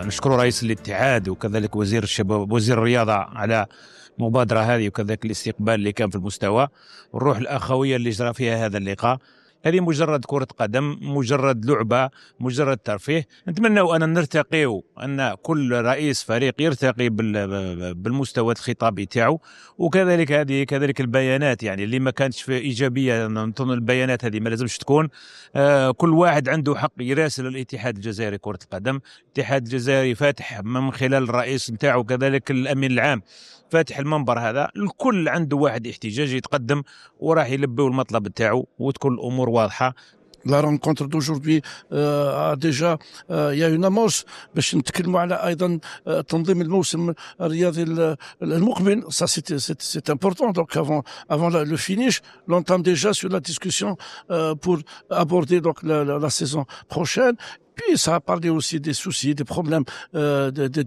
نشكر رئيس الاتحاد وكذلك وزير الشباب وزير الرياضة على المبادرة هذه، وكذلك الاستقبال اللي كان في المستوى والروح الأخوية اللي جرى فيها هذا اللقاء. هذه مجرد كرة قدم، مجرد لعبة، مجرد ترفيه. نتمنى أن نرتقي، أن كل رئيس فريق يرتقي بالمستوى الخطابي تاعو، وكذلك هذه كذلك البيانات يعني اللي ما كانتش في إيجابية. نظن البيانات هذه ما لازمش تكون. كل واحد عنده حق يراسل الاتحاد الجزائري كرة القدم. الاتحاد الجزائري فاتح من خلال الرئيس نتاعو كذلك الأمين العام فاتح المنبر هذا، الكل عنده واحد احتجاج يتقدم وراح يلبيو المطلب تاعو وتكون الامور واضحه. La rencontre d'aujourd'hui a déjà il y a une amorce باش نتكلموا على ايضا تنظيم الموسم الرياضي المقبل. Ça c'est important. Donc avant le finish, l'entame déjà sur la discussion pour aborder donc la saison prochaine. Puis ça a parlé aussi des soucis, des problèmes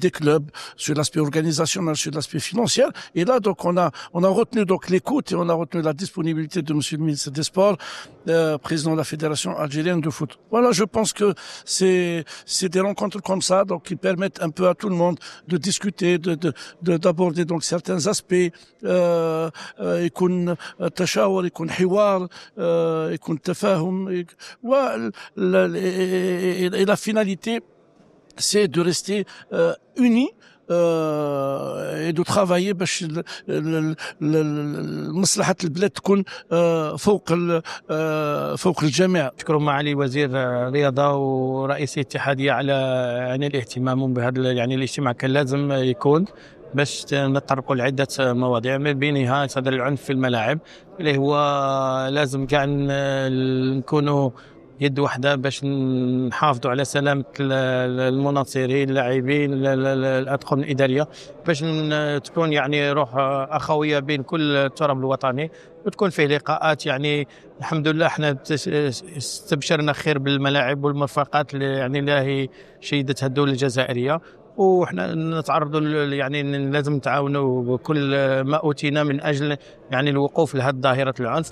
des clubs sur l'aspect organisationnel, sur l'aspect financier. Et là, donc, on a retenu donc l'écoute et on a retenu la disponibilité de Monsieur le ministre des Sports, président de la Fédération algérienne de foot. Voilà, je pense que c'est des rencontres comme ça, donc qui permettent un peu à tout le monde de discuter, d'aborder donc certains aspects. يكون تشاور، يكون حوار، يكون تفاهم. Et la finalité, c'est de rester unis et de travailler باش مصلحة البلاد تكون فوق الجميع. شكرا معالي وزير الرياضة ورئيس الاتحادية على يعني الاهتمام بهذا يعني الاجتماع. كان لازم يكون باش نتطرقوا لعدة مواضيع من بينها صدر العنف في الملاعب، اللي هو لازم كاع نكونوا يد واحدة باش نحافظوا على سلامة المناصرين، اللاعبين، الأطقم الإدارية، باش تكون يعني روح أخوية بين كل التراب الوطني، وتكون فيه لقاءات. يعني الحمد لله احنا استبشرنا خير بالملاعب والمرفقات يعني اللي هي شيدتها الدولة الجزائرية، وإحنا نتعرضوا يعني لازم نتعاونوا بكل ما أوتينا من أجل يعني الوقوف لهذه ظاهرة العنف.